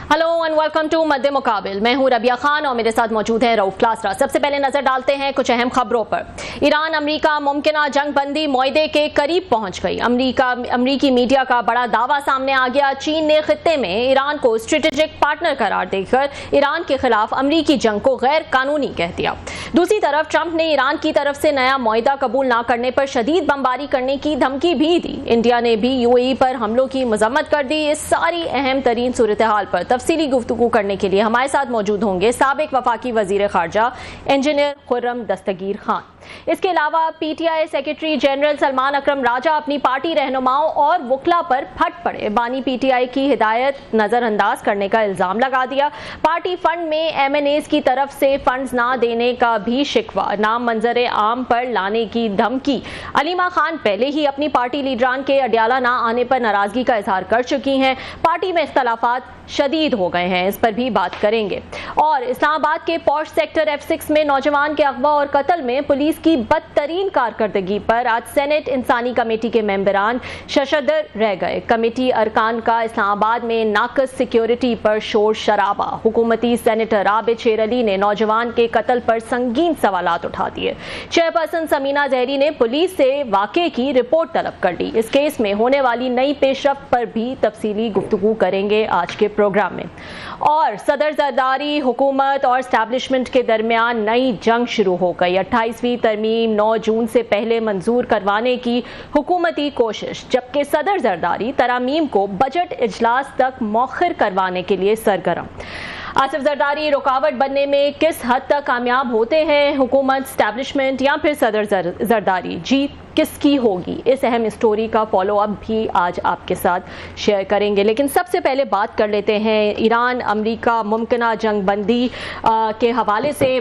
Hello and welcome to मध्य मुकाबिल। मैं हूं रबिया खान और मेरे साथ मौजूद हैं रऊफ क्लासरा। सबसे पहले नजर डालते हैं कुछ अहम खबरों पर। ईरान अमेरिका मुमकिना जंग बंदी मुआहदे के करीब पहुंच गई। अमेरिकी मीडिया का बड़ा दावा सामने आ गया। चीन ने खित्ते में ईरान को स्ट्रेटेजिक पार्टनर करार देकर ईरान के खिलाफ अमेरिकी जंग को गैर कानूनी कह दिया। दूसरी तरफ ट्रंप ने ईरान की तरफ से नया मुआहदा कबूल न करने पर शदीद बमबारी करने की धमकी भी दी। इंडिया ने भी यूएई पर हमलों की मजम्मत कर दी। इस सारी अहम तरीन सूरत हाल पर तफसीली गुफ्तगू करने के लिए हमारे साथ मौजूद होंगे साबिक वफाकी वजीर खारजा इंजीनियर खुर्रम दस्तगीर खान। इसके अलावा पीटीआई सेक्रेटरी जनरल सलमान अकरम राजा अपनी पार्टी रहनुमाओं और वकला पर फट पड़े। बानी पीटीआई की हिदायत नजरअंदाज करने का इल्जाम लगा दिया। पार्टी फंड में एमएनएस की तरफ से फंड्स ना देने का भी शिकवा, नाम मंजर आम पर लाने की धमकी। अलीमा खान पहले ही अपनी पार्टी लीडरान के अडियाला ना आने पर नाराजगी का इजहार कर चुकी हैं। पार्टी में इख्तलाफात शदीद हो गए हैं, इस पर भी बात करेंगे। और इस्लामाबाद के पॉश सेक्टर F6 में नौजवान के अगवा और कत्ल में पुलिस की बदतरीन कारकर्दगी पर आज सेनेट इंसानी कमेटी के मेंबरान शशदर रह गए। कमेटी अरकान का इस्लामाबाद में नाकस सिक्योरिटी पर शोर शराबा। हुकूमती सेनेटर आबिद शेर अली ने नौजवान के कत्ल पर संगीन सवालात उठा दिए। चेयरपर्सन समीना जहरी ने पुलिस से वाकये की रिपोर्ट तलब कर ली। इस केस में होने वाली नई पेशरफ्त पर भी तफसीली गुफ्तगू करेंगे आज के प्रोग्राम में। और सदर जरदारी हुकूमत और एस्टैब्लिशमेंट के दरमियान नई जंग शुरू हो गई। 28वीं तरमीम 9 जून से पहले मंजूर करवाने की हुकूमती कोशिश, जबकि सदर जरदारी तरामीम को बजट इजलास तक मौखिर करवाने के लिए सरगर्म। आसिफ जरदारी रुकावट बनने में किस हद तक कामयाब होते हैं? हुकूमत, एस्टैब्लिशमेंट या फिर सदर जरदारी? जीत किसकी होगी? इस अहम स्टोरी का फॉलो अप भी आज आपके साथ शेयर करेंगे। लेकिन सबसे पहले बात कर लेते हैं ईरान अमेरिका मुमकिना जंग बंदी के हवाले से।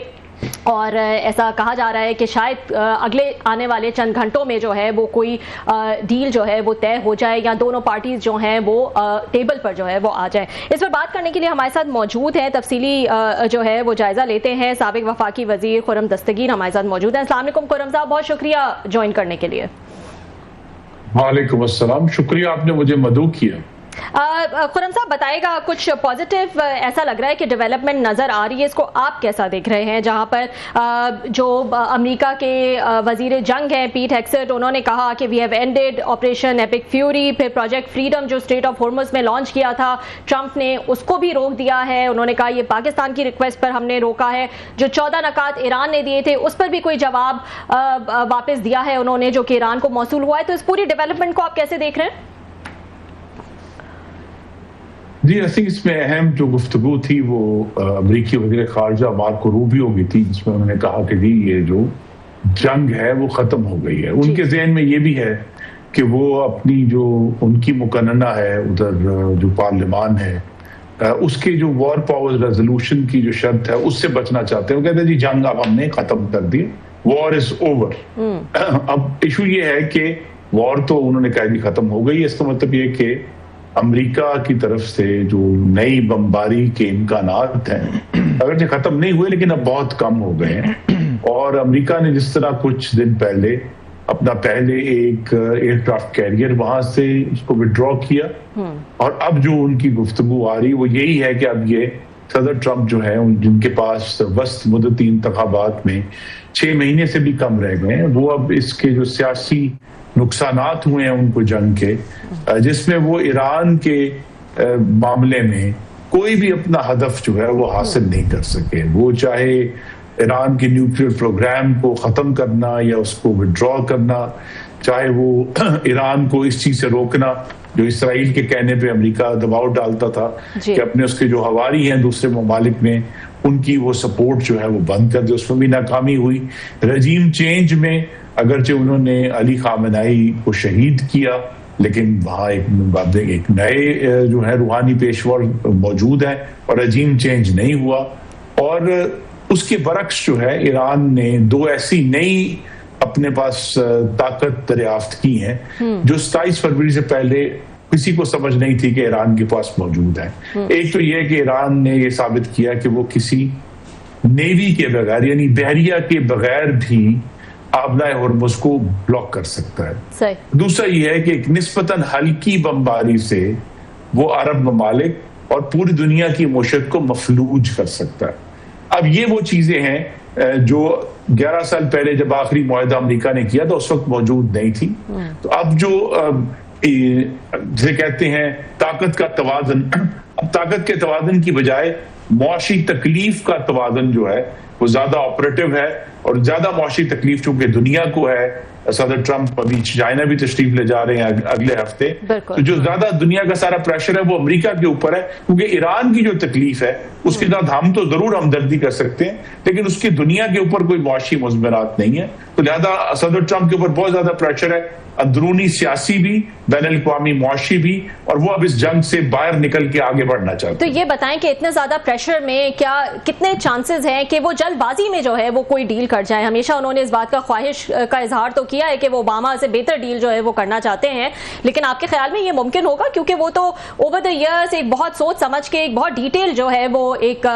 और ऐसा कहा जा रहा है कि शायद अगले आने वाले चंद घंटों में जो है वो कोई डील जो है वो तय हो जाए या दोनों पार्टीज जो हैं वो टेबल पर जो है वो आ जाए। इस पर बात करने के लिए हमारे साथ मौजूद है, तफसीली जो है वो जायजा लेते हैं साबिक वफाकी वजीर खुर्रम दस्तगीर हमारे साथ मौजूद हैं। अस्सलाम वालेकुम खुर्रम साहब, बहुत शुक्रिया ज्वाइन करने के लिए। वालेकुम अस्सलाम, शुक्रिया आपने मुझे मदऊ किया। खुर्रम साहब बताएगा, कुछ पॉजिटिव ऐसा लग रहा है कि डेवलपमेंट नजर आ रही है, इसको आप कैसा देख रहे हैं? जहां पर जो अमेरिका के वजीर जंग हैं पीट हेग्सेट, उन्होंने कहा कि we have ended operation epic fury. फिर प्रोजेक्ट फ्रीडम जो स्ट्रेट ऑफ हॉर्मुज़ में लॉन्च किया था, ट्रंप ने उसको भी रोक दिया है। उन्होंने कहा ये पाकिस्तान की रिक्वेस्ट पर हमने रोका है। जो 14 नकात ईरान ने दिए थे उस पर भी कोई जवाब वापस दिया है उन्होंने, जो कि ईरान को मौसूल हुआ है। तो इस पूरी डेवलपमेंट को आप कैसे देख रहे हैं? जी, आई थिंक इसमें अहम जो गुफ्तगू थी वो अमरीकी वज़ीर ख़ारजा मार्को रूबियो की थी, जिसमें उन्होंने कहा कि जी ये जो जंग है वो ख़त्म हो गई है। उनके ज़हन में ये भी है कि वो अपनी जो उनकी मुकन्नना है उधर जो पार्लियामान है उसके जो वॉर पावर्स रेजोल्यूशन की जो शर्त है उससे बचना चाहते हैं। वो कहते हैं जी जंग अब हमने ख़त्म कर दी, वॉर इज़ ओवर। अब इशू ये है कि वॉर तो उन्होंने कहा जी ख़त्म हो गई है। इसका मतलब ये कि अमेरिका की तरफ से जो नई बमबारी के इम्कानात हैं अगर जो खत्म नहीं हुए लेकिन अब बहुत कम हो गए हैं। और अमेरिका ने जिस तरह कुछ दिन पहले अपना पहले एक एयरक्राफ्ट कैरियर वहां से उसको विड्रॉ किया, और अब जो उनकी गुफ्तगू आ रही वो यही है कि अब ये सदर ट्रंप जो है जिनके पास वस्त मुद्दती इंतखाबात में 6 महीने से भी कम रह गए हैं, वो अब इसके जो सियासी नुकसानात हुए हैं उनको जंग के, जिसमें वो ईरान के मामले में कोई भी अपना हदफ जो है वो हासिल नहीं कर सके। वो चाहे ईरान के न्यूक्लियर प्रोग्राम को ख़त्म करना या उसको विड्रॉ करना, चाहे वो ईरान को इस चीज़ से रोकना जो इसराइल के कहने पे अमेरिका दबाव डालता था कि अपने उसके जो हवारी हैं दूसरे ममालिक में उनकी वो सपोर्ट जो है वो बंद कर दे, उसमें भी नाकामी हुई। रजीम चेंज में अगरचे उन्होंने अली खामेनेई को शहीद किया, लेकिन वहाँ एक नए जो है रूहानी पेशवर मौजूद है और रजीम चेंज नहीं हुआ। और उसके बरक्स जो है ईरान ने 2 ऐसी नई अपने पास ताकत दरियाफ्त की हैं जो 27 फरवरी से पहले किसी को समझ नहीं थी कि ईरान के पास मौजूद है। एक तो यह कि ईरान ने यह साबित किया कि वो किसी नेवी के बगैर यानी बहरिया के बगैर भी आबनाए हॉर्मुज़ को ब्लॉक कर सकता है। दूसरा यह है कि एक निस्बतन हल्की बमबारी से वो अरब ममालिक और पूरी दुनिया की मशत को मफलूज कर सकता है। अब ये वो चीजें हैं जो 11 साल पहले जब आखिरी मुआहदा अमेरिका ने किया था उस वक्त मौजूद नहीं थी। तो अब जो जिसे कहते हैं ताकत का तवाज़ुन, अब ताकत के तवाज़ुन की बजाय मुआशी तकलीफ का तवाज़ुन जो है वो ज्यादा ऑपरेटिव है, और ज्यादा मुआशी तकलीफ चूंकि दुनिया को है, सदर ट्रंप अभी चाइना भी तशरीफ ले जा रहे हैं अगले हफ्ते, तो जो ज्यादा दुनिया का सारा प्रेशर है वो अमेरिका के ऊपर है, क्योंकि ईरान की जो तकलीफ है उसके साथ हम तो जरूर हमदर्दी कर सकते हैं, लेकिन उसकी दुनिया के ऊपर कोई मुआशी मुज़मरात नहीं है। तो लिहाजा सदर ट्रंप के ऊपर बहुत ज्यादा प्रेशर है, अंदरूनी सियासी भी, बैनुल अक़वामी मुआशी भी, और वो अब इस जंग से बाहर निकल के आगे बढ़ना चाहते हैं। तो ये बताएं कि इतने ज्यादा प्रेशर में क्या कितने चांसेस हैं कि वो जल्दबाजी में जो है वो कोई डील कर जाए? हमेशा उन्होंने इस बात का ख्वाहिश का इजहार तो किया है कि वो ओबामा से बेहतर डील जो है वो करना चाहते हैं, लेकिन आपके ख्याल में ये मुमकिन होगा? क्योंकि वो तो ओवर द ईयर्स एक बहुत सोच समझ के एक बहुत डिटेल जो है वो एक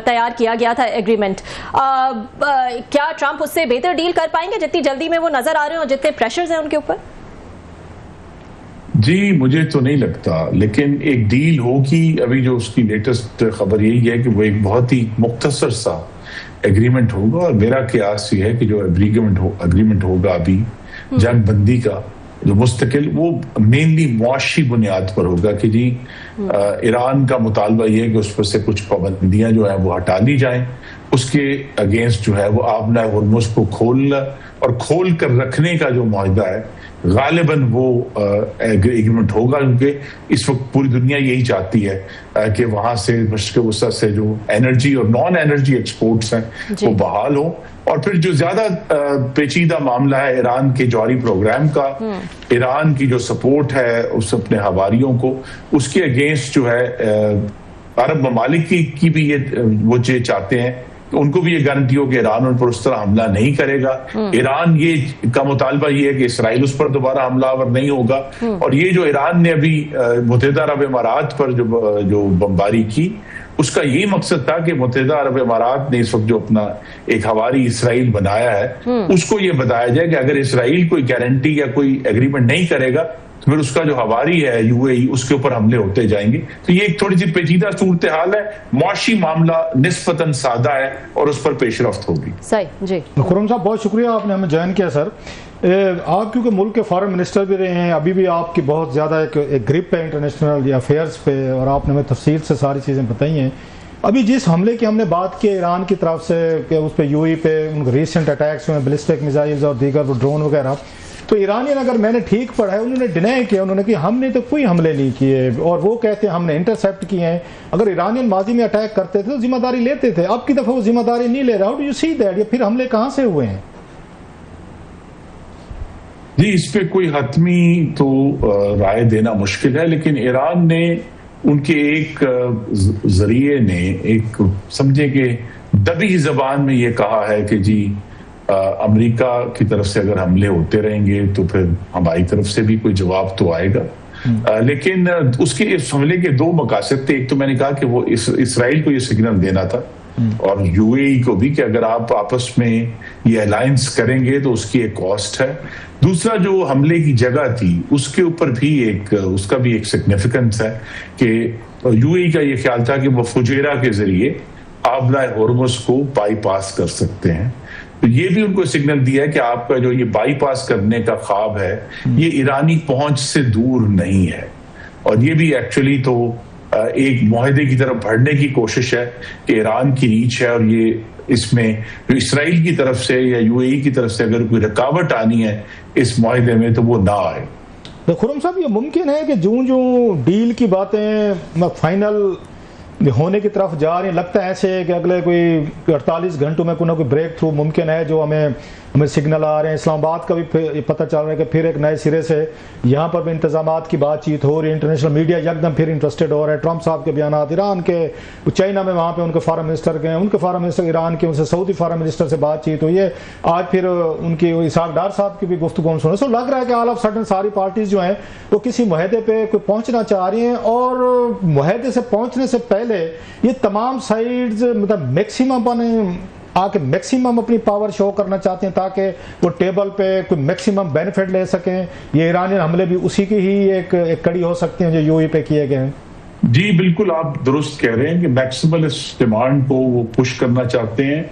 तैयार किया गया था एग्रीमेंट। क्या ट्रंप उससे बेहतर डील कर पाएंगे जितनी जल्दी में वो नजर आ रहे हैं और जितने प्रेशर्स हैं उनके ऊपर? जी मुझे तो नहीं लगता, लेकिन एक डील होगी। अभी जो उसकी लेटेस्ट खबर यही है कि वो एक बहुत ही मुख्तसर सा एग्रीमेंट होगा, और मेरा क़यास ये है कि जो एग्रीमेंट होगा अभी जंग बंदी का जो मुस्तकिल, वो मेनली मुआशी बुनियाद पर होगा कि जी ईरान का मुतालबा ये है कि उस पर से कुछ पाबंदियां जो है वो हटा ली जाएं, उसके अगेंस्ट जो है वो आबना हुर्मुज़ को खोल कर रखने का जो मुआहदा है गालिबन वो एग्रीमेंट होगा, क्योंकि इस वक्त पूरी दुनिया यही चाहती है कि वहां से मशरिक़ वस्ता से जो एनर्जी और नॉन एनर्जी एक्सपोर्ट्स हैं वो बहाल हो। और फिर जो ज्यादा पेचीदा मामला है ईरान के जौहरी प्रोग्राम का, ईरान की जो सपोर्ट है उस अपने हवारियों को, उसके अगेंस्ट जो है अरब ममालिक की भी ये वो चाहते हैं, उनको भी ये गारंटी हो कि ईरान उन पर उस तरह हमला नहीं करेगा। ईरान ये का मुतालबा ये है कि इसराइल उस पर दोबारा हमलावर नहीं होगा। और ये जो ईरान ने अभी मुत्तहिदा अरब इमारात पर जो बमबारी की, उसका यही मकसद था कि मुत्तहिदा अरब इमारात ने इस वक्त जो अपना एक हवारी इसराइल बनाया है उसको ये बताया जाए कि अगर इसराइल कोई गारंटी या कोई एग्रीमेंट नहीं करेगा तो फिर उसका जो हवारी है यूएई उसके ऊपर हमले होते जाएंगे। तो ये एक थोड़ी सी पेचीदा सूरत हाल है, मुआशी मामला निस्बतन सादा है और उस पर पेशरफ्त होगी। सही जी। खुर्रम साहब बहुत शुक्रिया आपने हमें ज्वाइन किया सर। आप क्योंकि मुल्क के फॉरेन मिनिस्टर भी रहे हैं, अभी भी आपकी बहुत ज़्यादा एक ग्रिप है इंटरनेशनल अफेयर्स पे, और आपने हमें तफसील से सारी चीज़ें बताई हैं। अभी जिस हमले की हमने बात की ईरान की तरफ से कि उस पर यूएई पे उनके रिसेंट अटैक्स हुए, बैलिस्टिक मिसाइल्स और दीगर वो ड्रोन वगैरह, तो ईरानियन अगर मैंने ठीक पढ़ा है उन्होंने डिनाई किया, उन्होंने कि हमने तो कोई हमले नहीं किए, और वो कहते हैं हमने इंटरसेप्ट किए हैं। अगर ईरानियन माजी में अटैक करते थे तो जिम्मेदारी लेते थे, अब की दफ़ा वो जिम्मेदारी नहीं ले रहा। How do you see that? ये फिर हमले कहाँ से हुए हैं? जी इस पे कोई हतमी तो राय देना मुश्किल है, लेकिन ईरान ने उनके एक जरिए ने एक समझे कि दबी जबान में ये कहा है कि जी अमेरिका की तरफ से अगर हमले होते रहेंगे तो फिर हमारी तरफ से भी कोई जवाब तो आएगा। लेकिन उसके इस हमले के दो मकासद थे। एक तो मैंने कहा कि वो इसराइल को ये सिग्नल देना था और यूएई को भी कि अगर आप आपस में ये अलायंस करेंगे तो उसकी एक कॉस्ट है। दूसरा जो हमले की जगह थी उसके ऊपर भी उसका भी एक सिग्निफिकेंस है कि यूएई का ये ख्याल था कि वो फुजेरा के जरिए आबना हुर्मुज़ को बाईपास कर सकते हैं। तो ये भी उनको सिग्नल दिया है कि आपका जो ये बाईपास करने का ख्वाब है ये ईरानी पहुंच से दूर नहीं है, और ये भी एक्चुअली तो एक मुआहदे की तरफ बढ़ने की कोशिश है कि ईरान की रीच है, और ये इसमें जो इसराइल की तरफ से या यूएई की तरफ से अगर कोई रुकावट आनी है इस मुआहदे में तो वो ना आए। तो खुर्रम साहब ये मुमकिन है कि जो डील की बातें फाइनल होने की तरफ जा रही हैं, लगता है ऐसे कि अगले कोई 48 घंटों में कोई ना कोई ब्रेक थ्रू मुमकिन है, जो हमें सिग्नल आ रहे हैं। इस्लामाबाद का भी पता चल रहा है कि फिर एक नए सिरे से यहाँ पर भी इंतजामात की बातचीत हो रही है, इंटरनेशनल मीडिया एकदम फिर इंटरेस्टेड हो रहा है। ट्रंप साहब के बयान, ईरान के चाइना में वहाँ पे उनके फॉरेन मिनिस्टर गए, उनके फॉरेन मिनिस्टर ईरान के, उनसे सऊदी फॉरेन मिनिस्टर से बातचीत हुई है, आज फिर उनकी इसहाक डार साहब की भी गुफ्तगू हम सुने। सो लग रहा है कि ऑल ऑफ सडन सारी पार्टीज जो हैं वो किसी मुआहदे पे कोई पहुँचना चाह रही हैं, और मुआहदे से पहुँचने से पहले ये तमाम साइड्स मतलब मैक्सिमम आके मैक्सिमम अपनी पावर शो करना चाहते हैं ताकि वो टेबल पे कोई मैक्सिमम बेनिफिट ले सकें। ये ईरानियन हमले भी उसी की ही एक कड़ी हो सकते हैं जो यूएई पे किए गए हैं। जी बिल्कुल, आप दुरुस्त कह रहे हैं कि मैक्सिमलिस्ट डिमांड को वो पुश करना चाहते हैं,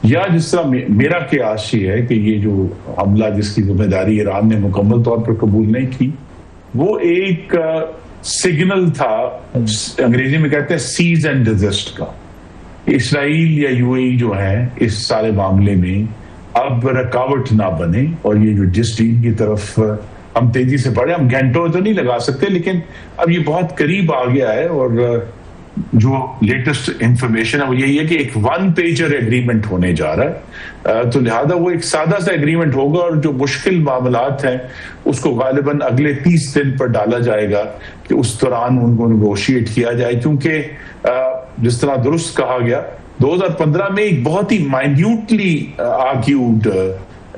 या जिस तरह मेरा कयास ये है कि ये जो हमला जिसकी जिम्मेदारी ईरान ने मुकम्मल तौर पर कबूल नहीं की, वो एक सिग्नल था, अंग्रेजी में कहते हैं सीज एंड डिजिस्ट का। इसराइल या यूएई जो है इस सारे मामले में अब रुकावट ना बने, और ये जो जिस डील की तरफ हम तेजी से बढ़े, हम घंटों तो नहीं लगा सकते, लेकिन अब ये बहुत करीब आ गया है। और जो लेटेस्ट इंफॉर्मेशन है वो यही है कि एक 1 पेजर एग्रीमेंट होने जा रहा है, तो लिहाजा वो एक सादा सा एग्रीमेंट होगा, और जो मुश्किल मामलात हैं उसको गालिबन अगले 30 दिन पर डाला जाएगा कि उस दौरान उनको नेगोशिएट किया जाए। क्योंकि जिस तरह दुरुस्त कहा गया, 2015 में एक बहुत ही माइन्यूटली आर्ग्यूड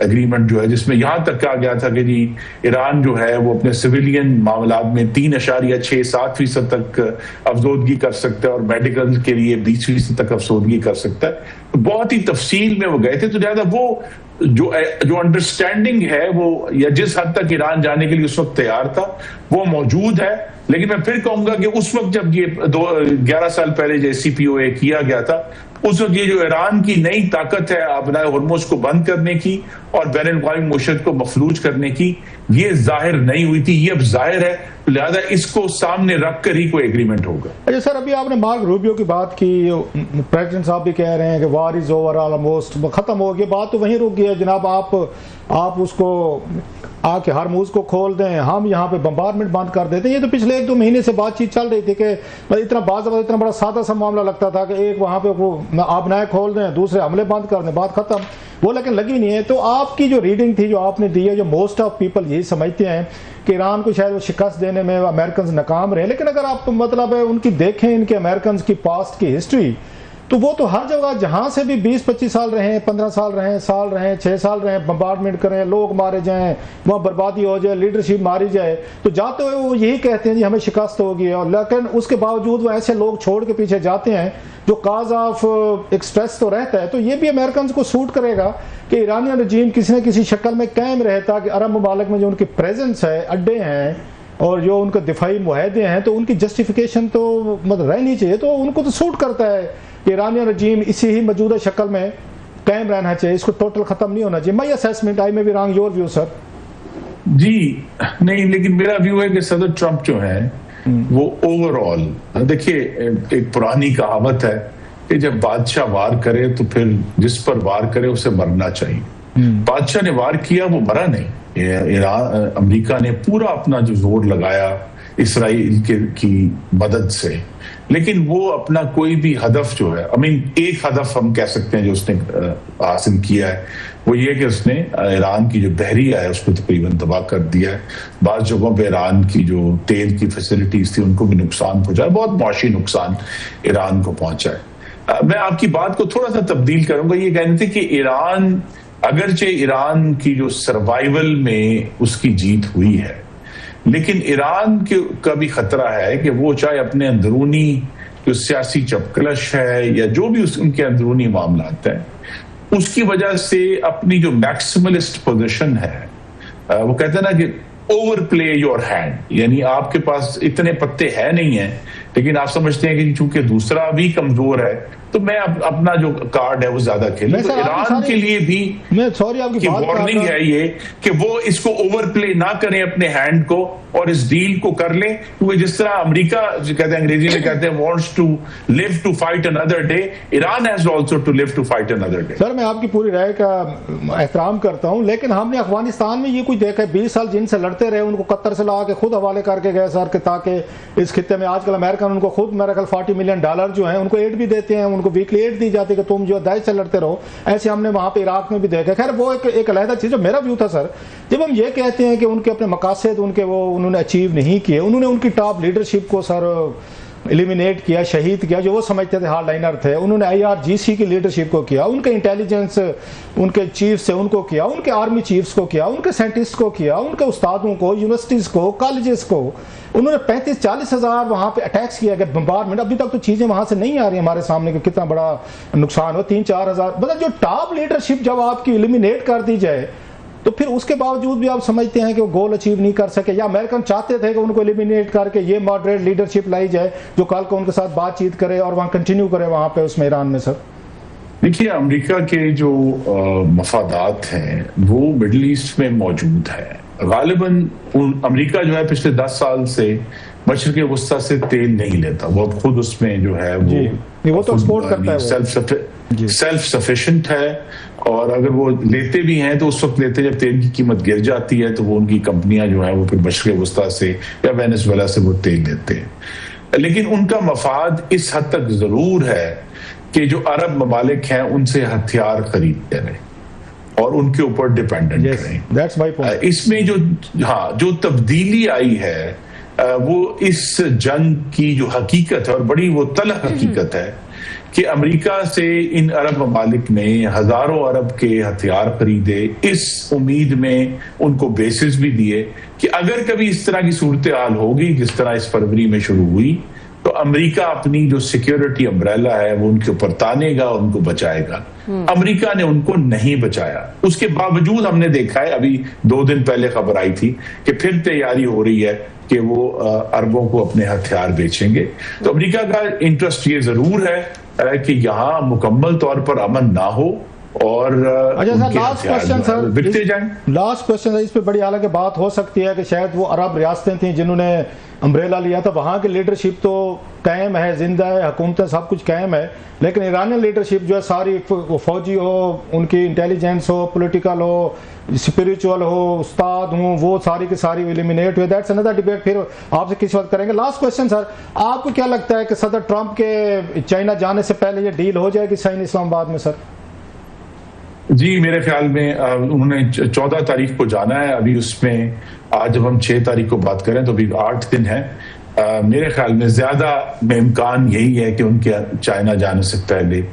एग्रीमेंट जो है, जिसमें यहां तक कहा गया था कि जी ईरान जो है वो अपने सिविलियन मामलात में 3.67% तक अफसोदगी कर सकता है, और मेडिकल के लिए 20% तक अफसोदगी कर सकता है। तो बहुत ही तफसील में वो गए थे, तो लिहाजा वो जो अंडरस्टैंडिंग है वो, या जिस हद तक ईरान जाने के लिए उस वक्त तैयार था, वो मौजूद है। लेकिन मैं फिर कहूंगा कि उस वक्त जब ये 11 साल पहले JCPOA किया गया था, उस वक्त ये जो ईरान की नई ताकत है अपना हुर्मुज को बंद करने की और बैन-उल-अक़वामी मुशत को मफलूज करने की, ये जाहिर नहीं हुई थी, ये अब जाहिर है। लिहाजा इसको सामने रख कर ही कोई एग्रीमेंट होगा। अच्छा सर, अभी आपने मार्क रूबियो की बात की, प्रेसिडेंट साहब भी कह रहे हैं कि वार इज ओवर ऑलमोस्ट, खत्म हो गया, बात तो वहीं रुक गई है जनाब। आप उसको आके हार्मूज को खोल दें, हम यहाँ पे बम्बार्डमेंट बंद कर देते हैं। ये तो पिछले 1-2 महीने से बातचीत चल रही थी कि इतना बड़ा सादा सा मामला लगता था कि एक वहाँ पे आबनाएं खोल दें, दूसरे हमले बंद कर दें, बात खत्म। वो लेकिन लगी नहीं है। तो आपकी जो रीडिंग थी जो आपने दी है, जो मोस्ट ऑफ पीपल यही समझते हैं कि ईरान को शायद वो शिकस्त देने में अमेरिकन नाकाम रहे, लेकिन अगर आप मतलब है उनकी देखें इनके अमेरिकन की पास्ट की हिस्ट्री, तो वो तो हर जगह जहां से भी 20-25 साल रहे, 15 साल रहे, 6 साल रहे, बम्बार्डमेंट करें, लोग मारे जाएं, वहाँ बर्बादी हो जाए, लीडरशिप मारी जाए, तो जाते हुए वो यही कहते हैं जी हमें शिकस्त होगी। और लेकिन उसके बावजूद वो ऐसे लोग छोड़ के पीछे जाते हैं जो काज ऑफ एक स्ट्रेस तो रहता है। तो ये भी अमेरिकन को सूट करेगा कि ईरानी रजीम किसी न किसी शक्ल में कायम रहता, कि अरब ममालिक में जो उनकी प्रेजेंस है, अड्डे हैं और जो उनके दिफाई मुआहदे हैं, तो उनकी जस्टिफिकेशन तो मतलब रहनी चाहिए। तो उनको तो सूट करता है कि ईरानी रजीम इसी ही मौजूदा शक्ल में कायम रहना चाहिए, इसको टोटल खत्म नहीं होना चाहिए। My assessment, I may be wrong, your view sir. जी नहीं, लेकिन मेरा व्यू है कि सदर ट्रंप जो है वो ओवरऑल, देखिए एक पुरानी कहावत है कि जब बादशाह वार करे तो फिर जिस पर वार करे उसे मरना चाहिए। बादशाह ने वार किया, वो मरा नहीं। अमेरिका ने पूरा अपना जो जोर लगाया इसराइल की मदद से, लेकिन वो अपना कोई भी हदफ जो है, एक हदफ हम कह सकते हैं जो उसने हासिल किया है, वो ये कि उसने ईरान की जो बहरिया है उसको तकरीबन तबाह कर दिया है। बाज़ जगहों पे ईरान की जो तेल की फैसिलिटीज थी उनको भी नुकसान पहुंचा है, बहुत मौशी नुकसान ईरान को पहुंचा है। मैं आपकी बात को थोड़ा सा तब्दील करूंगा, ये कहने थे कि ईरान, अगरचे ईरान की जो सर्वाइवल में उसकी जीत हुई है, लेकिन ईरान का भी खतरा है कि वो चाहे अपने अंदरूनी जो सियासी चपकलश है या जो भी उनके अंदरूनी मामलात हैं, उसकी वजह से अपनी जो मैक्सिमलिस्ट पोजीशन है, वो कहते हैं ना कि ओवर प्ले योर हैंड, यानी आपके पास इतने पत्ते है नहीं है, लेकिन आप समझते हैं कि चूंकि दूसरा भी कमजोर है तो मैं अपना जो कार्ड है वो ज्यादा खेलूं। तो ईरान के लिए भी आपकी वार्निंग है ये कि वो इसको ओवर प्ले ना करें अपने हैंड को, और इस डील को कर लें, क्योंकि जिस तरह अमेरिका कहते हैं, अंग्रेजी में कहते हैं wants to live to fight another day, Iran has also to live to fight another day. Sir मैं आपकी पूरी राय का एहतराम करता हूं, लेकिन हमने अफगानिस्तान में ये कुछ देखा है, 20 साल जिनसे लड़ते रहे उनको कतर से ला के खुद हवाले करके गए सर, ताकि इस खित्ते में आजकल अमेरिका उनको खुद मेरा ख्याल $40 मिलियन जो है उनको एड भी देते हैं, उनको वीकली एड दी जाती है कि तुम जो दाइश से लड़ते रहो। ऐसे हमने वहां पे इराक में भी देखा। खैर वो एक अलग चीज। जो मेरा व्यू था सर, जब हम ये कहते हैं कि उनके अपने मकासद उनके वो उन्होंने अचीव नहीं किए, उन्होंने उनकी टॉप लीडरशिप को सर एलिमिनेट किया, शहीद किया, जो वो समझते थे हार्ड लाइनर थे, उन्होंने IRGC की लीडरशिप को किया, उनके इंटेलिजेंस उनके चीफ से उनको किया, उनके आर्मी चीफ्स को किया, उनके साइंटिस्ट को किया, उनके उस्तादों को, यूनिवर्सिटीज को, कॉलेजेस को, उन्होंने 35-40 हज़ार वहां पे अटैक्स किया गया, बम्बार्डमेंट। अभी तक तो चीजें वहां से नहीं आ रही हमारे सामने कि कितना बड़ा नुकसान हो, 3-4 हज़ार। मतलब जो टॉप लीडरशिप जब आपकी एलिमिनेट कर दी जाए, तो फिर उसके बावजूद भी आप समझते हैं कि वो गोल अचीव नहीं कर सके, या अमेरिकन चाहते थे कि उनको एलिमिनेट करके ये मॉडरेट लीडरशिप लाई जाए जो कल को उनके साथ बातचीत करे और वहाँ कंटिन्यू करे वहाँ पे उसमें ईरान में। सर देखिए, अमेरिका के जो मफादात हैं वो मिडिल ईस्ट में मौजूद है। गालिबन अमेरिका जो है पिछले 10 साल से मशरिक़ वस्ता से तेल नहीं लेता, वो अब खुद उसमें जो है वो तो एक्सपोर्ट करता है, सेल्फ सफिशिएंट है। और अगर वो लेते भी हैं तो उस वक्त लेते जब तेल की कीमत गिर जाती है, तो वो उनकी कंपनियां जो है वो फिर मशरिक़ वस्ता से या वेनेजुएला से वो तेल लेते हैं। लेकिन उनका मफाद इस हद तक जरूर है कि जो अरब ममालिक हैं उनसे हथियार खरीदते रहे और उनके ऊपर डिपेंडेंट रहें। That's my point. इसमें जो तब्दीली आई है वो इस जंग की जो हकीकत है, और बड़ी वो तलख हकीकत है कि अमेरिका से इन अरब ममालिक ने हजारों अरब के हथियार खरीदे, इस उम्मीद में उनको बेसिस भी दिए कि अगर कभी इस तरह की सूरत हाल होगी जिस तरह इस फरवरी में शुरू हुई, तो अमेरिका अपनी जो सिक्योरिटी अम्ब्रेला है वो उनके ऊपर तानेगा, उनको बचाएगा। अमेरिका ने उनको नहीं बचाया। उसके बावजूद हमने देखा है, अभी 2 दिन पहले खबर आई थी कि फिर तैयारी हो रही है कि वो अरबों को अपने हथियार बेचेंगे। तो अमेरिका का इंटरेस्ट ये जरूर है कि यहाँ मुकम्मल तौर पर अमन ना हो और लास्ट क्वेश्चन सर, बिकते जाएं। लास्ट क्वेश्चन है, इस पे बड़ी हालांकि बात हो सकती है कि शायद वो अरब रियासतें थी जिन्होंने अम्ब्रेला लिया था, वहाँ की लीडरशिप तो कायम है, जिंदा है, हुकूमतें सब कुछ कायम है, लेकिन ईरानियन लीडरशिप जो है सारी फौजी हो, उनकी इंटेलिजेंस हो, पॉलिटिकल हो, स्पिरिचुअल हो, उस्ताद हो, वो सारी की सारी एलिमिनेट हुए। दैट्स अनदर डिबेट, फिर आपसे किसी वक्त करेंगे। लास्ट क्वेश्चन सर, आपको क्या लगता है कि सदर ट्रंप के चाइना जाने से पहले ये डील हो जाएगी साइन इस्लामाबाद में? सर जी, मेरे ख्याल में उन्होंने 14 तारीख को जाना है। अभी उसमें आज जब हम 6 तारीख को बात करें तो अभी 8 दिन है। मेरे ख्याल में ज्यादा में इम्कान यही है कि उनके चाइना जाने से पहले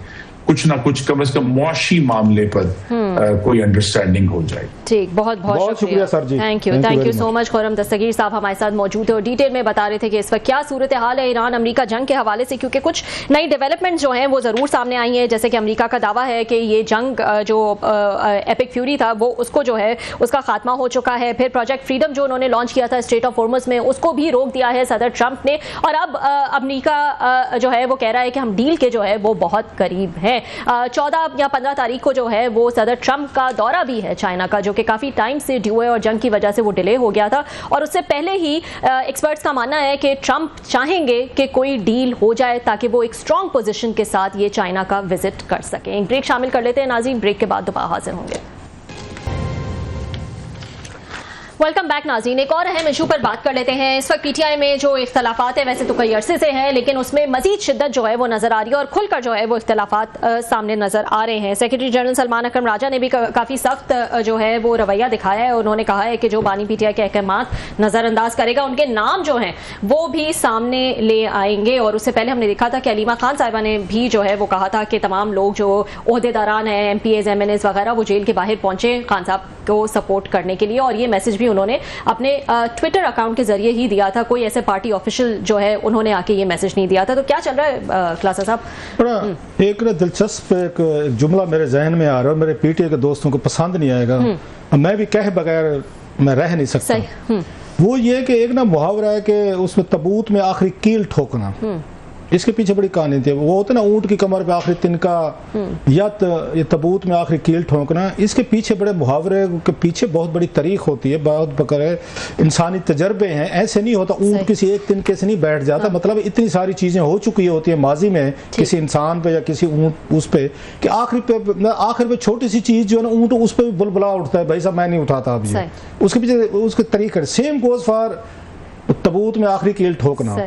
कुछ ना कुछ कम से कम मुआशी मामले पर कोई अंडरस्टैंडिंग हो जाए। ठीक, बहुत बहुत शुक्रिया sir ji. Thank you so much. Khurram Dastgir साहब हमारे साथ मौजूद है और डिटेल में बता रहे थे कि इस वक्त क्या सूरत हाल है ईरान अमेरिका जंग के हवाले से, क्योंकि कुछ नई डेवलपमेंट जो हैं वो ज़रूर सामने आई हैं। जैसे कि अमेरिका का दावा है कि ये जंग जो एपिक फ्यूरी था वो उसको जो है उसका खात्मा हो चुका है। फिर प्रोजेक्ट फ्रीडम जो उन्होंने लॉन्च किया था स्ट्रेट ऑफ हॉर्मुज़ में, उसको भी रोक दिया है सदर ट्रंप ने। और अब अमेरिका जो है वो कह रहा है कि हम डील के जो है वो बहुत करीब हैं। 14 या 15 तारीख को जो है वो सदर ट्रंप का दौरा भी है चाइना का, जो कि काफ़ी टाइम से ड्यू है और जंग की वजह से वो डिले हो गया था। और उससे पहले ही एक्सपर्ट्स का मानना है कि ट्रंप चाहेंगे कि कोई डील हो जाए ताकि वो एक स्ट्रॉन्ग पोजीशन के साथ ये चाइना का विजिट कर सकें। एक ब्रेक शामिल कर लेते हैं नाज़रीन, ब्रेक के बाद दोबारा हाजिर होंगे। वेलकम बैक नाज़रीन, एक और अहम इशू पर बात कर लेते हैं। इस वक्त पीटीआई में जो इख्तलाफात है वैसे तो कई अरसे से है, लेकिन उसमें मजीद शिद्दत जो है वो नजर आ रही है और खुलकर जो है वो इख्तलाफात सामने नजर आ रहे हैं। सेक्रेटरी जनरल सलमान अकरम राजा ने भी काफ़ी सख्त जो है वो रवैया दिखाया है। उन्होंने कहा है कि जो बानी पीटीआई के अहकामात नज़रअंदाज करेगा उनके नाम जो हैं वो भी सामने ले आएंगे। और उससे पहले हमने देखा था कि अलीमा खान साहिबा ने भी जो है वो कहा था कि तमाम लोग जो ओहदेदारान हैं, MPAs MNAs वगैरह, वो जेल के बाहर पहुंचे खान साहब को सपोर्ट करने के लिए। और ये मैसेज भी उन्होंने अपने ट्विटर अकाउंट के जरिए ही दिया था, कोई ऐसे पार्टी ऑफिशियल जो है उन्होंने आके ये मैसेज नहीं दिया था। तो क्या चल रहा है खलासा साहब? एक दिलचस्प एक जुमला मेरे जहन में आ रहा है, मेरे पीटीआई के दोस्तों को पसंद नहीं आएगा, मैं भी कहे बगैर मैं रह नहीं सकता। वो ये कि एक ना मुहावरा है कि उसमें तबूत में आखिरी कील ठोकना, इसके पीछे बड़ी कहानी थी। वो होता ना ऊंट की कमर पे आखिरी तिनका, या ये तबूत में आखिरी कील ठोकना, इसके पीछे बड़े मुहावरे के पीछे बहुत बड़ी तारीख होती है, बहुत बकरे इंसानी तजर्बे हैं। ऐसे नहीं होता ऊंट किसी एक तिनके से नहीं बैठ जाता। मतलब इतनी सारी चीजें हो चुकी होती है माजी में किसी इंसान पे या किसी ऊंट उस पे कि आखिर पे छोटी सी चीज जो है ना, ऊंट उस पर भी बुलबुला उठता है, भाई साहब मैं नहीं उठाता अब ये। उसके पीछे उसके तरीके सेम गोज फॉर तबूत में आखिरी कील ठोकना।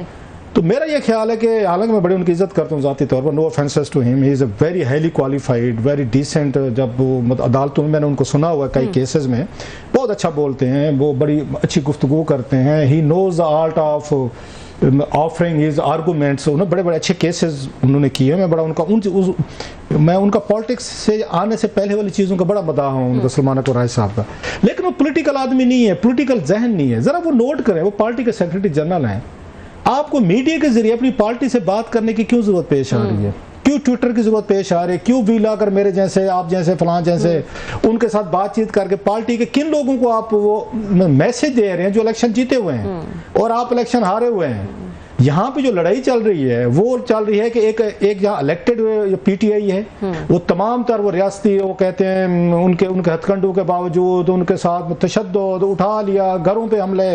तो मेरा ये ख्याल है कि हालांकि मैं बड़ी उनकी इज्जत करता हूँ ज़ाती तौर पर, no offences to him, he is a very highly qualified, very decent. जब वो अदालतों में मैंने उनको सुना हुआ कई केसेस में, बहुत अच्छा बोलते हैं, वो बड़ी अच्छी गुफ्तगू करते हैं। He knows the art of offering his arguments. उन्होंने बड़े बड़े अच्छे केसेस उन्होंने किए। मैं बड़ा उनका मैं उनका पॉलिटिक्स से आने से पहले वाली चीज़ों का बड़ा मदाह हूँ उनका, सलमान अकबर राय साहब का। लेकिन वो पोलिटिकल आदमी नहीं है, पोलिटिकल जहन नहीं है। ज़रा वो नोट करें, वो पार्टी के सेक्रेटरी जनरल हैं। आपको मीडिया के जरिए अपनी पार्टी से बात करने की क्यों जरूरत पेश आ रही है? क्यों ट्विटर की जरूरत पेश आ रही है, क्यों वीला कर मेरे जैसे, आप जैसे, फलां जैसे उनके साथ बातचीत करके पार्टी के किन लोगों को आप वो मैसेज दे रहे हैं जो इलेक्शन जीते हुए हैं और आप इलेक्शन हारे हुए हैं। यहाँ पे जो लड़ाई चल रही है वो चल रही है कि एक जहाँ इलेक्टेड पीटीआई है, वो तमाम तर वो रियासती, वो कहते हैं उनके हथकंडों के बावजूद उनके साथ तशद्दुद, उठा लिया, घरों पे हमले,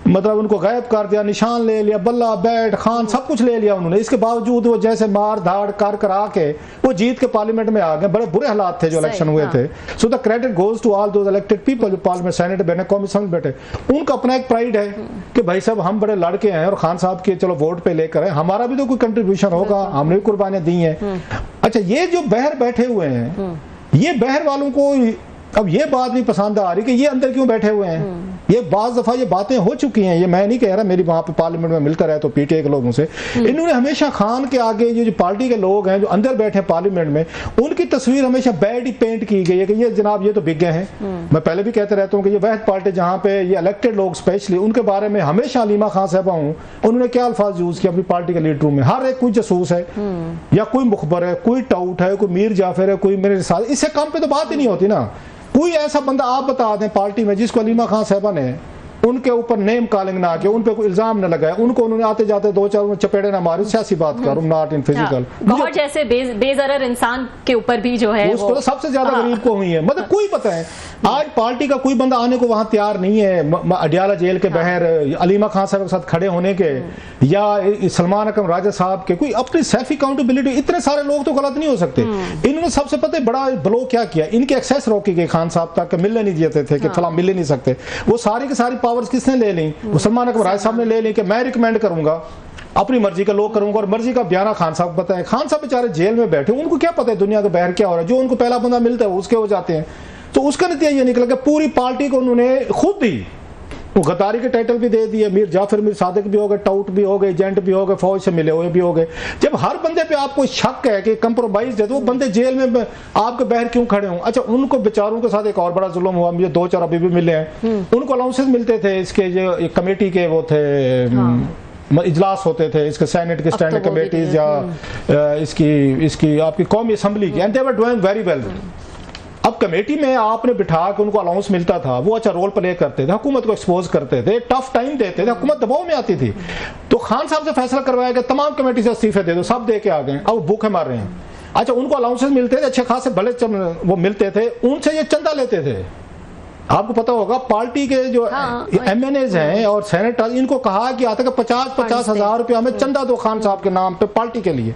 मतलब उनको गायब कर दिया, निशान ले लिया, बल्ला बैट खान सब कुछ ले लिया उन्होंने। इसके बावजूद वो जैसे मार धाड़ कर करा के वो जीत के पार्लियामेंट में आ गए। बड़े बुरे हालात थे जो इलेक्शन हुए थे। So the credit goes to all those elected people जो पार्लियामेंट सेनेट बैठे, कॉमिशन बैठे। उनका अपना एक प्राइड है कि भाई साहब हम बड़े लड़के हैं और खान साहब के चलो वोट पे लेकर है, हमारा भी तो कोई कंट्रीब्यूशन होगा, हमने भी कुर्बानियां दी हैं। अच्छा, ये जो बहर बैठे हुए हैं, ये बहर वालों को अब ये बात नहीं पसंद आ रही कि ये अंदर क्यों बैठे हुए हैं। ये बाज दफा ये बातें हो चुकी हैं, ये मैं नहीं कह रहा, मेरी वहां पे पार्लियामेंट में मिलता रहा तो पीटीआई के लोगों से, इन्होंने हमेशा खान के आगे ये जो पार्टी के लोग हैं जो अंदर बैठे हैं पार्लियामेंट में, उनकी तस्वीर हमेशा बैड ही पेंट की गई है कि ये जनाब ये तो बिक गए हैं। मैं पहले भी कहते रहता हूँ कि ये वह पार्टी जहाँ पे ये इलेक्टेड लोग स्पेशली, उनके बारे में हमेशा अलीमा खान साहबा हूँ, उन्होंने क्या अल्फाज यूज किया अपनी पार्टी के लीडर रूम में, हर एक कोई जसूस है या कोई मुखबर है, कोई टाउट है, कोई मीर जाफर है, कोई मेरे साथ, इससे कम पे तो बात ही नहीं होती ना। कोई ऐसा बंदा आप बता दें पार्टी में जिसको अलीमा खान साहबा ने उनके ऊपर नेम कॉलिंग ना किया, उन पे कोई इल्जाम न लगाया, उनको उन्होंने आते जाते दो चार चपेड़े ना मारे, सियासी बात करूं, नॉट इन फिजिकल। गौहर जैसे बेजरर इंसान के ऊपर भी जो है उसको तो सबसे ज्यादा गरीब को हुई है। मतलब कोई पता है आज पार्टी का कोई बंदा आने को वहां तैयार नहीं है अडियाला जेल के बहर अलीमा खान साहब के साथ खड़े होने के, या सलमान अकरम राजा साहब के, कोई अपनी सेल्फ अकाउंटेबिलिटी, इतने सारे लोग तो गलत नहीं हो सकते। इन्होंने सबसे पता है बड़ा ब्लो क्या किया, इनके एक्सेस रोकी गई खान साहब तक मिलने नहीं देते थे कि फला मिल नहीं सकते, वो सारी की सारी पावर्स किसने ले ली, सलमान अकबर राय साहब ने ले ली कि मैं रिकमेंड करूंगा, अपनी मर्जी का लोग करूंगा और मर्जी का बयाना खान साहब बताएं। खान साहब बेचारे जेल में बैठे, उनको क्या पता है दुनिया के बाहर क्या हो रहा है, जो उनको पहला बंदा मिलता है उसके हो जाते हैं। तो उसका नतीजा ये निकला कि पूरी पार्टी को उन्होंने खुद ही वो गद्दारी के टाइटल भी दे दिए, मीर जाफर मीर सादिक भी हो गए, टाउट भी हो गए, एजेंट भी हो गए, फौज से मिले हुए भी हो गए। जब हर बंदे पे आपको शक है कि कंप्रोमाइज है तो वो बंदे जेल में आपके बहर क्यों खड़े हों। अच्छा, उनको बेचारों के साथ एक और बड़ा जुल्म हुआ, मुझे दो चार अभी भी मिले हैं, उनको अलाउंसेस मिलते थे, इसके जो कमेटी के वो थे इजलास होते थे, इसके सेनेट की स्टैंडिंग कमेटीज या इसकी आपकी कौमी असेंबली की, and they were doing very well. अब कमेटी में आपने बिठा के उनको अलाउंस मिलता था, वो अच्छा रोल प्ले करते थे, हुकूमत को एक्सपोज करते थे, टफ टाइम देते थे, हुकूमत दबाव में आती थी। तो खान साहब से फैसला करवाया गया तमाम कमेटी से इस्तीफे दे दो, सब दे के आ गए, अब भूखे मार रहे हैं। अच्छा, उनको अलाउंसेस मिलते थे, अच्छे खासे भले वो मिलते थे, उनसे ये चंदा लेते थे। आपको पता होगा पार्टी के जो एमएनएज हैं और सेनेटर, इनको कहा कि आता है 50-50 हजार रुपया हमें चंदा दो खान साहब के नाम पे पार्टी के लिए।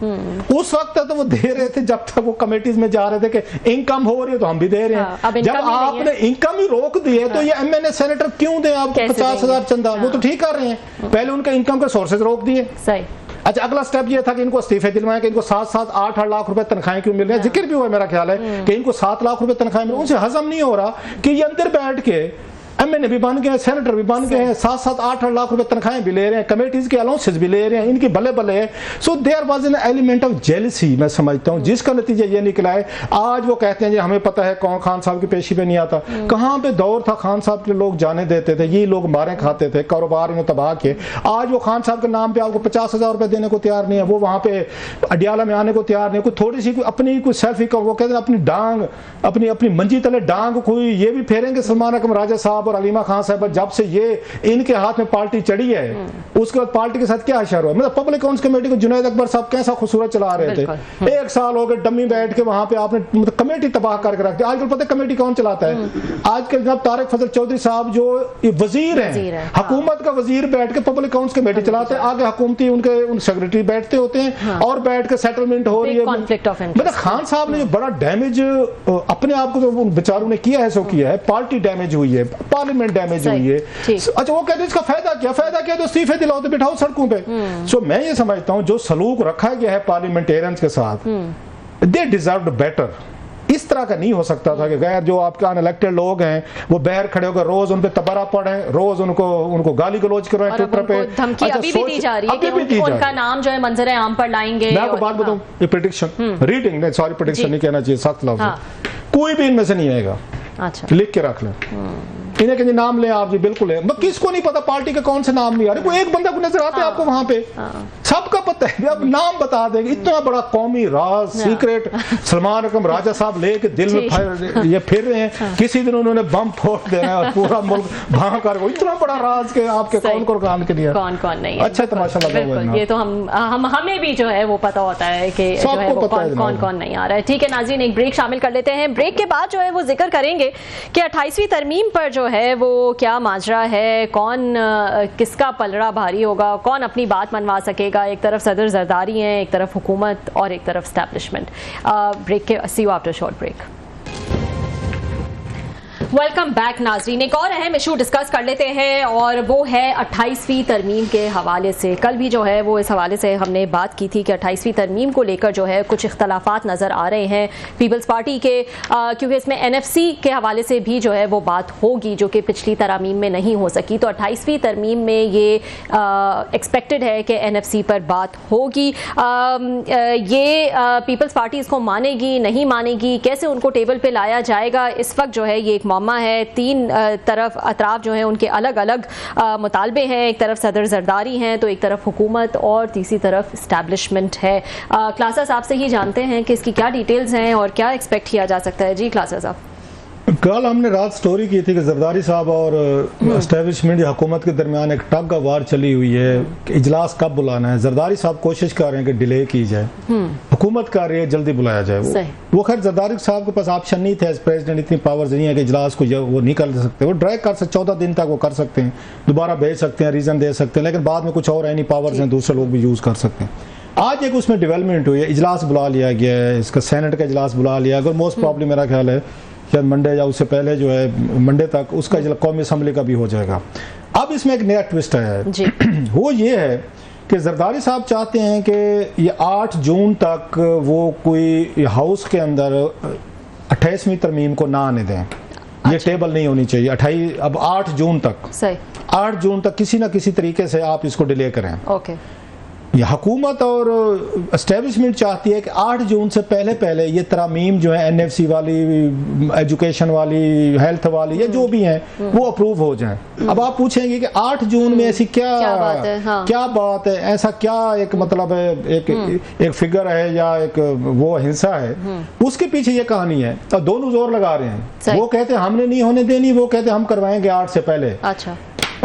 उस वक्त तो वो दे रहे थे जब तक वो कमेटीज में जा रहे थे कि इनकम हो रही है तो हम भी दे रहे हैं। जब आपने इनकम ही रोक दी है तो ये एमएनए सेनेटर क्यों दे आपको 50,000 चंदा? वो तो ठीक कर रहे हैं, पहले उनके इनकम के सोर्सेज रोक दिए। सही। अच्छा, अगला स्टेप ये था कि इनको इस्तीफे दिलवाएं, कि इनको 7-7, 8-8 लाख रुपए तनख्वाहें क्यों मिल रही है। जिक्र भी हुआ मेरा ख्याल है कि इनको 7 लाख रुपए तनख्वाहें मिल रही है। उनसे हजम नहीं हो रहा कि ये अंदर बैठ के एमएनए भी बन गए हैं, सेनेटर भी बन गए हैं, 7-7, 8-8 लाख रुपए तनख्वाहें भी ले रहे हैं, कमेटीज के अलाउंसेस भी ले रहे हैं, इनकी बल्ले बल्ले है। So there was an element of jealousy, मैं समझता हूं, जिसका नतीजा ये निकला है। आज वो कहते हैं जी हमें पता है कौन खान साहब की पेशी पे नहीं आता। कहां पे दौर था खान साहब के लोग जाने देते थे, ये लोग मारे खाते थे, कारोबार इन्हें तबाह किए। आज वो खान साहब के नाम पे आपको 50,000 रुपए देने को तैयार नहीं है, वो वहां पे अडियाला में आने को तैयार नहीं। कोई थोड़ी सी अपनी कोई सेल्फी का वो कहते हैं अपनी डांग, अपनी मंजी तले डांग कोई ये भी फेरेंगे सलमान अकरम राजा साहब और अलीमा खान साहब। जब से ये इनके हाथ में पार्टी चढ़ी है उसके बाद पार्टी के साथ क्या हशर हुआ। मतलब पब्लिक अकाउंट्स कमेटी को जुनैद अकबर साहब कैसा खूबसूरत चला रहे थे, 1 साल हो गए डम्मी बैठ के वहां पे आपने मतलब कमेटी तबाह करके रख दी। आजकल पता है कमेटी कौन चलाता है? आजकल जनाब तारिक फजल चौधरी साहब जो वजीर हैं, हुकूमत का वजीर बैठ के पब्लिक अकाउंट्स कमेटी चलाते हैं, आगे हुकूमती उनके सेक्रेटरी बैठते होते हैं और बैठ के सेटलमेंट हो रही है। मतलब खान साहब ने जो बड़ा डैमेज अपने आप को बेचारों ने किया है, सो किया है। पार्टी डैमेज हुई है, पार्लियामेंट डैमेज हुई है। अच्छा, वो कहते हैं इसका फायदा क्या तो इस्तीफे दिलाओ तो बिठाओ सड़कों पे। सो मैं ये समझता हूं जो सलूक रखा गया है पार्लियामेंटेरियंस के साथ, दे डिजर्व्ड बेटर। इस तरह का नहीं हो सकता था कि गैर जो आपके अनइलेक्टेड लोग हैं वो बाहर खड़े होकर रोज उन पे तबरा पड़े, रोज उनको गाली गलौज करवाएं ट्विटर पे। धमकी अभी भी दी जा रही है कि उनका नाम जो है मंजर आम पर लाएंगे। मैं आपको बात बताऊं, ये प्रेडिक्शन रीडिंग नहीं, सॉरी प्रेडिक्शन नहीं कहना चाहिए, सख्त लफ्ज, कोई भी इनमें से नहीं आएगा। अच्छा, लिख के रख लें, इन्हें कहीं नाम ले आप जी, बिल्कुल है। किसको नहीं पता पार्टी के कौन से नाम नहीं आ रहे, कोई एक बंदा को नजर आता है आपको वहां पे, सबका पता है, अब नाम बता देंगे, इतना बड़ा कौमी राज सीक्रेट सलमान रकम राजा साहब लेके दिल में ये फिर रहे हैं, किसी दिन उन्होंने बम फोड़ देना है और पूरा मुल्क भाग कर, इतना बड़ा राज के आपके कौन कुर्बान के लिए, कौन कौन नहीं, अच्छा तमाशा लगा हुआ है। ये तो हमें भी जो है वो पता होता है कि जो है वो कौन कौन नहीं आ रहा है। ठीक है नाज़रीन, एक ब्रेक शामिल कर लेते हैं, ब्रेक के बाद जो है वो जिक्र करेंगे कि 28वीं तरमीम पर जो है वो क्या माजरा है, कौन किसका पलड़ा भारी होगा, कौन अपनी बात मनवा सकेगा। एक तरफ सदर जरदारी हैं, एक तरफ हुकूमत और एक तरफ एस्टैब्लिशमेंट। ब्रेक के see you after short break. Welcome back नाजरीन, एक और अहम इशू डिस्कस कर लेते हैं और वो है 28वीं तरमीम के हवाले से। कल भी जो है वो इस हवाले से हमने बात की थी कि 28वीं तरमीम को लेकर जो है कुछ इख्तलाफात नज़र आ रहे हैं पीपल्स पार्टी के, क्योंकि इसमें NFC के हवाले से भी जो है वो बात होगी जो कि पिछली तरमीम में नहीं हो सकी। तो 28वीं तरमीम में ये एक्सपेक्टेड है कि NFC पर बात होगी। ये पीपल्स पार्टी इसको मानेगी नहीं मानेगी, कैसे उनको टेबल पर लाया जाएगा, इस वक्त जो है ये एक है। तीन तरफ अतराफ जो हैं उनके अलग अलग मुतालबे हैं, एक तरफ सदर जरदारी हैं तो एक तरफ हुकूमत और तीसरी तरफ इस्टेब्लिशमेंट है। क्लासा साहब से ही जानते हैं कि इसकी क्या डिटेल्स हैं और क्या एक्सपेक्ट किया जा सकता है। जी क्लासा साहब, कल हमने रात स्टोरी की थी कि जरदारी साहब और एस्टेब्लिशमेंट या हुकूमत के दरमियान एक टग ऑफ वार चली हुई है कि इजलास कब बुलाना है। जरदारी साहब कोशिश कर रहे हैं कि डिले की जाए, हुकूमत कर रही है जल्दी बुलाया जाए। वो खैर जरदारी साहब के पास ऑप्शन नहीं थे, प्रेसिडेंट इतनी पावर्स नहीं है कि इजलास को वो नहीं कर सकते, वो ड्रैग कर सकते, 14 दिन तक वो कर सकते हैं, दोबारा भेज सकते हैं, रीजन दे सकते हैं, लेकिन बाद में कुछ और एनी पावर्स हैं दूसरे लोग भी यूज कर सकते हैं। आज एक उसमें डेवलपमेंट हुई है, इजलास बुला लिया गया है, इसका सेनेट का इजलास बुला लिया, अगर मोस्ट प्रॉब्ली मेरा ख्याल है शायद मंडे या उससे पहले जो है मंडे तक उसका कौमी असम्बली का भी हो जाएगा। अब इसमें एक नया ट्विस्ट आया है वो ये है कि जरदारी साहब चाहते हैं कि ये 8 जून तक वो कोई हाउस के अंदर 28वीं तरमीम को ना आने दें। ये टेबल नहीं होनी चाहिए 28, अब 8 जून तक, 8 जून तक किसी ना किसी तरीके से आप इसको डिले करें। ये हुकूमत और एस्टेब्लिशमेंट चाहती है कि 8 जून से पहले ये तरमीम जो है NFC वाली, एजुकेशन वाली, हेल्थ वाली या जो भी हैं वो अप्रूव हो जाएं। अब आप पूछेंगे कि 8 जून में ऐसी क्या बात है, ऐसा क्या एक मतलब है, एक फिगर है या एक वो हिंसा है, उसके पीछे ये कहानी है। तो दोनों जोर लगा रहे हैं, वो कहते हैं हमने नहीं होने देनी, वो कहते हैं हम करवाएंगे 8 से पहले। अच्छा,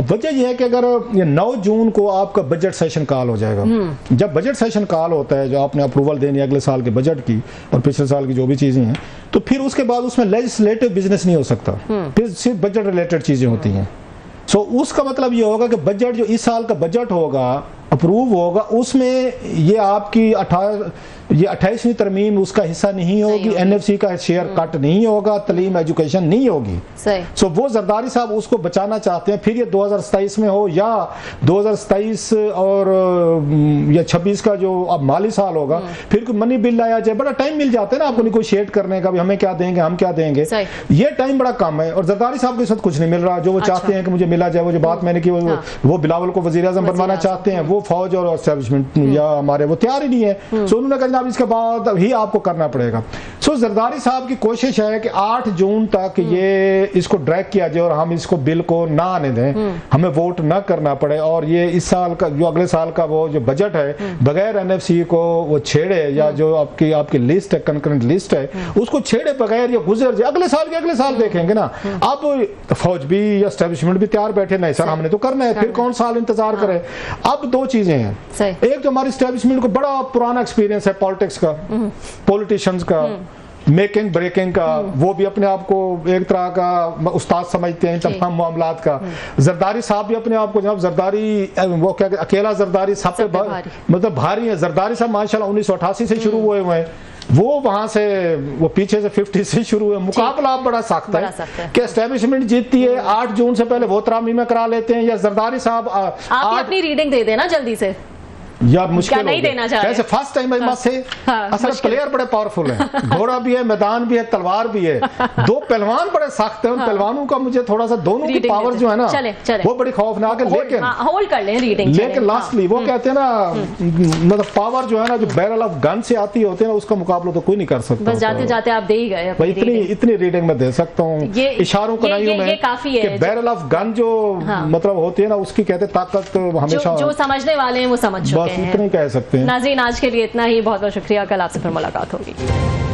वजह यह है कि अगर ये 9 जून को आपका बजट सेशन कॉल हो जाएगा, जब बजट सेशन कॉल होता है, जो आपने अप्रूवल देनी है अगले साल के बजट की और पिछले साल की जो भी चीजें हैं, तो फिर उसके बाद उसमें लेजिस्लेटिव बिजनेस नहीं हो सकता, फिर सिर्फ बजट रिलेटेड चीजें होती हैं। सो उसका मतलब ये होगा कि बजट जो इस साल का बजट होगा अप्रूव होगा, उसमें ये आपकी 28वीं तरमीम उसका हिस्सा नहीं होगी, NFC का शेयर कट नहीं होगा, तलीम एजुकेशन नहीं होगी। सो वो जरदारी साहब उसको बचाना चाहते हैं, फिर ये 2027 में हो या 2027 और या 26 का जो अब माली साल होगा, फिर कोई मनी बिल लाया जाए, बड़ा टाइम मिल जाता है ना आपको निगोशिएट करने का, भी हमें क्या देंगे, हम क्या देंगे, ये टाइम बड़ा कम है। और जरदारी साहब के साथ कुछ नहीं मिल रहा, जो वो चाहते हैं कि मुझे मिला जाए, वो जो बात मैंने की वो बिलावल को वजीर आज़म बनवाना चाहते हैं, वो फौज और एस्टेब्लिशमेंट या हमारे वो तैयार ही नहीं है। सो उन्होंने कहा जनाब इसके बाद ही आपको करना पड़ेगा। सो जरदारी साहब की कोशिश है कि 8 जून तक ये इसको ड्रैग किया जाए और हम इसको बिल को ना आने दें, हमें वोट ना करना पड़े, और ये इस साल का जो अगले साल का वो जो बजट है बगैर NFC को वो छेड़े, या जो आपकी लिस्ट है, कंकरेंट लिस्ट है, उसको छेड़े बगैर ये गुजर जाए, अगले साल देखेंगे ना। अब फौज भी या एस्टेब्लिशमेंट भी तैयार बैठे, नहीं सर हमने तो करना है, फिर कौन साल इंतजार करे। अब 2 चीजें हैं, एक तो हमारी एस्टेब्लिशमेंट को बड़ा पुराना एक्सपीरियंस है पॉलिटिक्स का, पॉलिटिशियंस का, मेकिंग ब्रेकिंग का, वो भी अपने आप को एक तरह का उस्ताद समझते हैं तमाम मामलात का। जरदारी साहब भी अपने आप को, जनाब जरदारी वो क्या अकेला जरदारी सब पे मतलब भारी है। जरदारी साहब माशाल्लाह 1988 से शुरू हुए हैं, वो वहां से वो पीछे से 50 से शुरू हुए। मुकाबला बड़ा सख्त है कि एस्टेब्लिशमेंट जीतती है, 8 जून से पहले वो तरामी में करा लेते हैं, या जरदारी साहब आप अपनी रीडिंग दे देना जल्दी से, यार मुश्किल नहीं देना चाह रहे, फर्स्ट टाइम से असल प्लेयर बड़े पावरफुल हैं, घोड़ा भी है, मैदान भी है, तलवार भी है, 2 पहलवान बड़े सख्त हैं। उन पहलवानों का मुझे थोड़ा सा दोनों की पावर जो है ना वो बड़ी खौफनाक है, लेकिन होल्ड कर लें रीडिंग, लेकिन लास्टली वो कहते हैं ना मतलब पावर जो है ना जो बैरल ऑफ गन से आती होती है ना, उसका मुकाबला तो कोई नहीं कर सकता। बस जाते जाते आप दे ही गए, इतनी रीडिंग में दे सकता हूँ, इशारों को नहीं हूँ मैं, बैरल ऑफ गन जो मतलब होती है ना उसकी कहते ताकत हमेशा जो समझने वाले हैं वो समझ बस इतना ही कह सकते हैं। नाज़रीन, आज के लिए इतना ही। बहुत बहुत शुक्रिया। कल आपसे फिर मुलाकात होगी।